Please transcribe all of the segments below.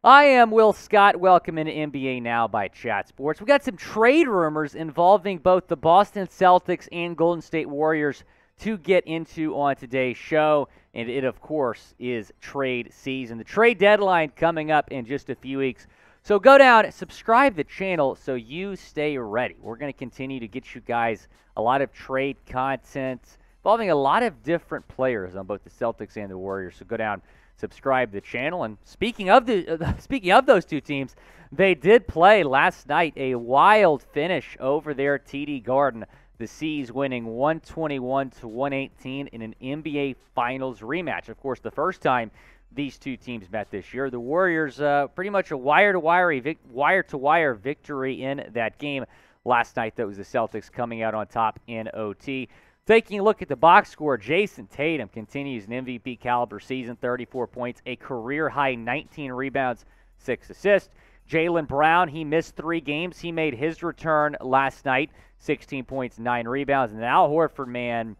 I am Will Scott. Welcome into NBA Now by Chat Sports. We got some trade rumors involving both the Boston Celtics and Golden State Warriors to get into on today's show. And it, of course, is trade season. The trade deadline coming up in just a few weeks. So go down, subscribe to the channel so you stay ready. We're going to continue to get you guys a lot of trade content involving a lot of different players on both the Celtics and the Warriors. So go down, subscribe to the channel. And speaking of those two teams, they did play last night, a wild finish over there at TD Garden. The C's winning 121-118 in an NBA Finals rematch. Of course, the first time these two teams met this year. The Warriors pretty much a wire-to-wire victory in that game last night. That was the Celtics coming out on top in OT. Taking a look at the box score, Jason Tatum continues an MVP caliber season, 34 points, a career-high 19 rebounds, 6 assists. Jaylen Brown, he missed 3 games. He made his return last night, 16 points, 9 rebounds. And Al Horford, man,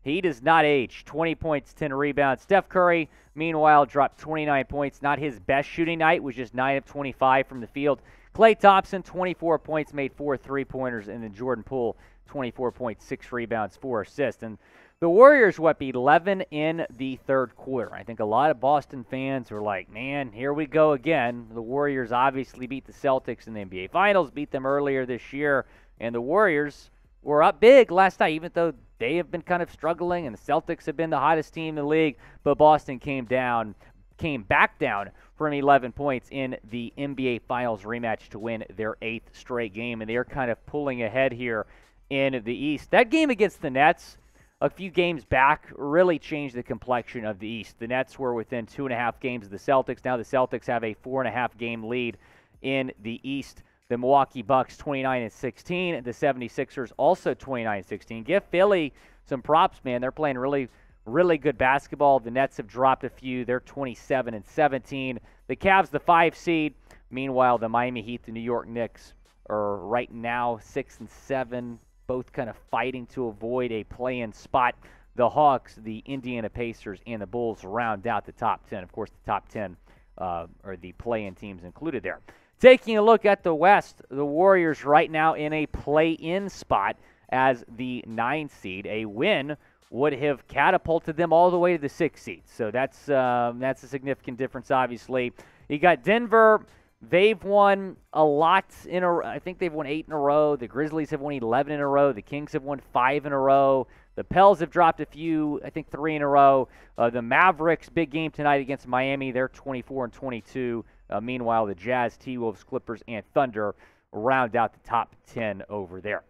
he does not age, 20 points, 10 rebounds. Steph Curry, meanwhile, dropped 29 points. Not his best shooting night, was just 9 of 25 from the field. Klay Thompson, 24 points, made 4 3-pointers. And then Jordan Poole, 24 points, 6 rebounds, 4 assists. And the Warriors beat 11 in the third quarter. I think a lot of Boston fans were like, man, here we go again. The Warriors obviously beat the Celtics in the NBA Finals, beat them earlier this year, and the Warriors were up big last night, even though they have been kind of struggling, and the Celtics have been the hottest team in the league, but Boston came back down from 11 points in the NBA Finals rematch to win their 8th straight game, and they're kind of pulling ahead here in the East. That game against the Nets a few games back really changed the complexion of the East. The Nets were within 2.5 games of the Celtics. Now the Celtics have a 4.5 game lead in the East. The Milwaukee Bucks 29-16. The 76ers also 29-16. Give Philly some props, man. They're playing really, really good basketball. The Nets have dropped a few. They're 27-17. The Cavs, the 5 seed. Meanwhile, the Miami Heat, the New York Knicks are right now 6-7. Both kind of fighting to avoid a play-in spot. The Hawks, the Indiana Pacers, and the Bulls round out the top 10. Of course, the top 10 are the play-in teams included there. Taking a look at the West, the Warriors right now in a play-in spot as the 9 seed. A win would have catapulted them all the way to the 6 seed. So that's a significant difference, obviously. You got Denver. They've won a lot in a row. I think they've won 8 in a row. The Grizzlies have won 11 in a row. The Kings have won 5 in a row. The Pels have dropped a few, I think 3 in a row. The Mavericks, big game tonight against Miami. They're 24-22. Meanwhile, the Jazz, T-Wolves, Clippers, and Thunder round out the top 10 over there.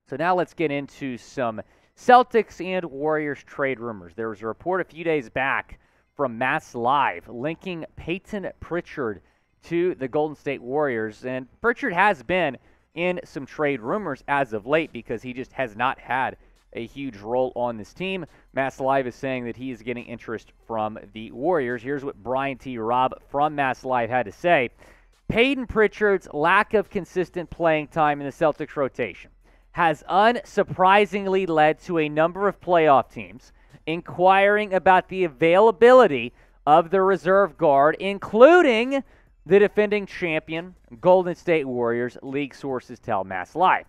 So now let's get into some Celtics and Warriors trade rumors. There was a report a few days back from Mass Live linking Payton Pritchard to the Golden State Warriors, and Pritchard has been in some trade rumors as of late because he just has not had a huge role on this team. Mass Live is saying that he is getting interest from the Warriors. Here's what Brian T. Robb from Mass Live had to say. Payton Pritchard's lack of consistent playing time in the Celtics rotation has unsurprisingly led to a number of playoff teams inquiring about the availability of the reserve guard, including the defending champion, Golden State Warriors, league sources tell Mass Live.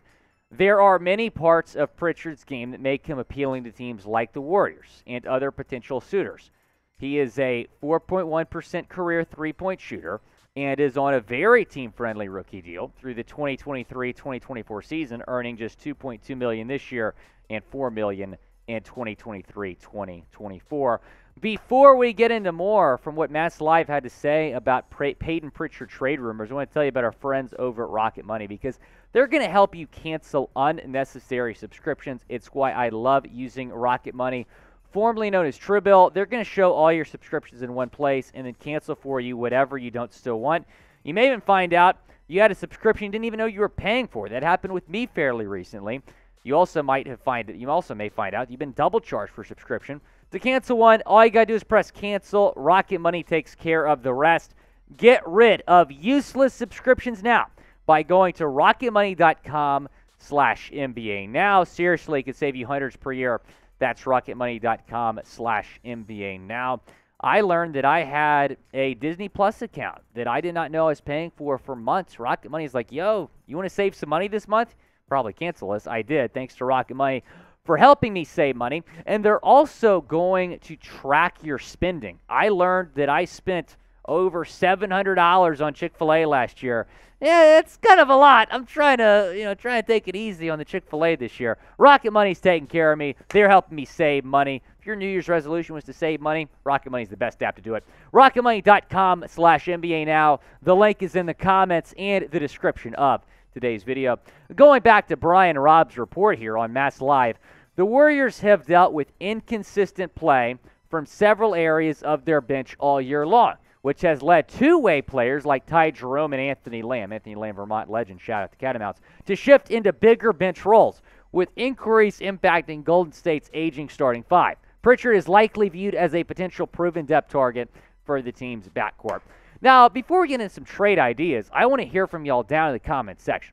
There are many parts of Pritchard's game that make him appealing to teams like the Warriors and other potential suitors. He is a 4.1% career three-point shooter and is on a very team-friendly rookie deal through the 2023-2024 season, earning just $2.2 million this year and $4 million in 2023-2024. Before we get into more from what Mass Live had to say about Payton Pritchard trade rumors, I want to tell you about our friends over at Rocket Money because they're going to help you cancel unnecessary subscriptions. It's why I love using Rocket Money, formerly known as Truebill. They're going to show all your subscriptions in one place and then cancel for you whatever you don't still want. You may even find out you had a subscription you didn't even know you were paying for. That happened with me fairly recently. You also may find out you've been double charged for subscription. To cancel one, all you got to do is press cancel. Rocket Money takes care of the rest. Get rid of useless subscriptions now by going to rocketmoney.com/NBA now. Seriously, it could save you hundreds per year. That's rocketmoney.com/NBA now. I learned that I had a Disney Plus account that I did not know I was paying for months. Rocket Money is like, yo, you want to save some money this month? Probably cancel this. I did. Thanks to Rocket Money for helping me save money. And they're also going to track your spending. I learned that I spent over $700 on Chick-fil-A last year. Yeah, it's kind of a lot. I'm trying to take it easy on the Chick-fil-A this year. Rocket Money's taking care of me. They're helping me save money. If your New Year's resolution was to save money, Rocket Money's the best app to do it. RocketMoney.com/NBA now. The link is in the comments and the description of today's video. Going back to Brian Robb's report here on Mass Live, the Warriors have dealt with inconsistent play from several areas of their bench all year long, which has led two-way players like Ty Jerome and Anthony Lamb, Vermont legend, shout out to Catamounts, to shift into bigger bench roles, with inquiries impacting Golden State's aging starting five. Pritchard is likely viewed as a potential proven depth target for the team's backcourt. Now, before we get into some trade ideas, I want to hear from y'all down in the comments section.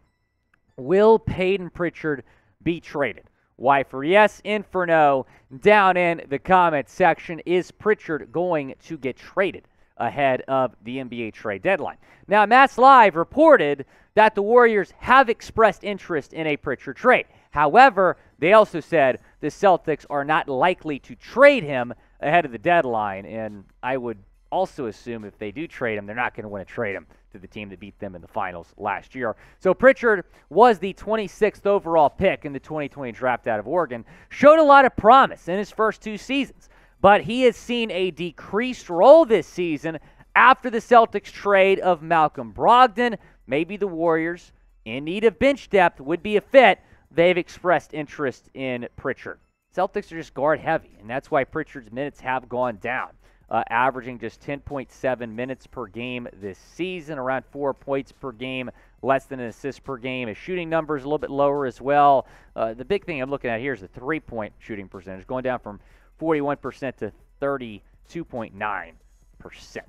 Will Payton Pritchard be traded? Why for yes and for no, down in the comments section. Is Pritchard going to get traded ahead of the NBA trade deadline? Now, Mass Live reported that the Warriors have expressed interest in a Pritchard trade. However, they also said the Celtics are not likely to trade him ahead of the deadline, and I would also assume if they do trade him, they're not going to want to trade him to the team that beat them in the finals last year. So Pritchard was the 26th overall pick in the 2020 draft out of Oregon, showed a lot of promise in his first two seasons, but he has seen a decreased role this season after the Celtics trade of Malcolm Brogdon. Maybe the Warriors, in need of bench depth, would be a fit. They've expressed interest in Pritchard. Celtics are just guard heavy, and that's why Pritchard's minutes have gone down, averaging just 10.7 minutes per game this season, around 4 points per game, less than an assist per game. His shooting numbers a little bit lower as well. The big thing I'm looking at here is the three-point shooting percentage, going down from 41% to 32.9%.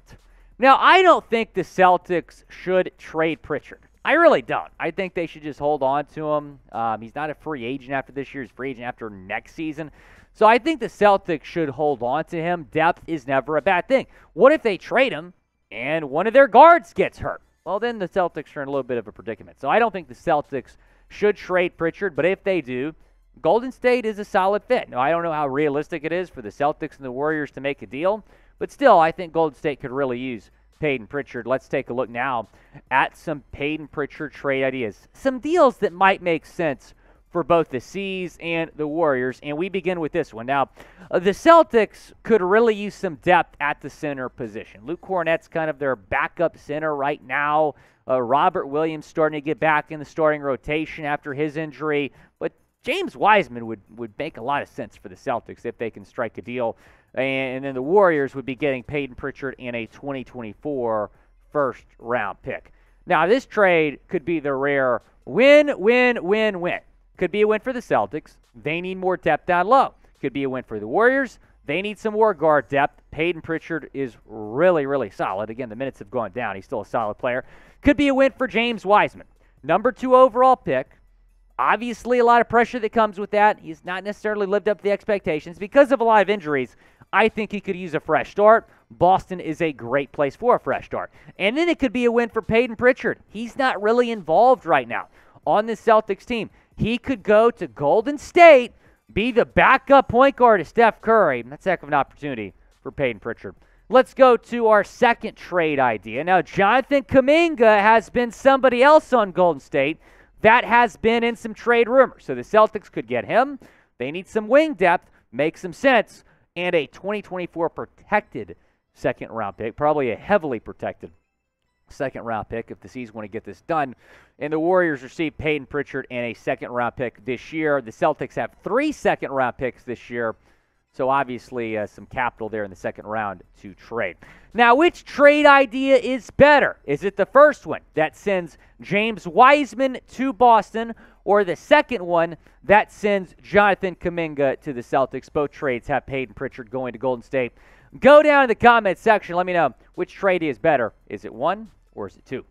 Now, I don't think the Celtics should trade Pritchard. I really don't. I think they should just hold on to him. He's not a free agent after this year. He's a free agent after next season. So I think the Celtics should hold on to him. Depth is never a bad thing. What if they trade him and one of their guards gets hurt? Well, then the Celtics are in a little bit of a predicament. So I don't think the Celtics should trade Pritchard, but if they do, Golden State is a solid fit. Now, I don't know how realistic it is for the Celtics and the Warriors to make a deal, but still, I think Golden State could really use Payton Pritchard. Let's take a look now at some Payton Pritchard trade ideas. Some deals that might make sense for both the C's and the Warriors, and we begin with this one. Now, the Celtics could really use some depth at the center position. Luke Cornett's kind of their backup center right now. Robert Williams starting to get back in the starting rotation after his injury, but James Wiseman would make a lot of sense for the Celtics if they can strike a deal. And then the Warriors would be getting Payton Pritchard in a 2024 first-round pick. Now, this trade could be the rare win. Could be a win for the Celtics. They need more depth down low. Could be a win for the Warriors. They need some more guard depth. Payton Pritchard is really, really solid. Again, the minutes have gone down. He's still a solid player. Could be a win for James Wiseman. Number 2 overall pick. Obviously, a lot of pressure that comes with that. He's not necessarily lived up to the expectations because of a lot of injuries. I think he could use a fresh start. Boston is a great place for a fresh start. And then it could be a win for Payton Pritchard. He's not really involved right now on the Celtics team. He could go to Golden State, be the backup point guard to Steph Curry. That's a heck of an opportunity for Payton Pritchard. Let's go to our second trade idea. Now, Jonathan Kuminga has been somebody else on Golden State that has been in some trade rumors. So the Celtics could get him. They need some wing depth, make some sense, and a 2024 protected second-round pick, probably a heavily protected second-round pick if the C's want to get this done. And the Warriors receive Payton Pritchard and a second-round pick this year. The Celtics have 3 second-round picks this year, so obviously some capital there in the second round to trade. Now, which trade idea is better? Is it the first one that sends James Wiseman to Boston, or the second one that sends Jonathan Kuminga to the Celtics? Both trades have Payton Pritchard going to Golden State. Go down in the comments section. Let me know which trade is better. Is it 1 or is it 2?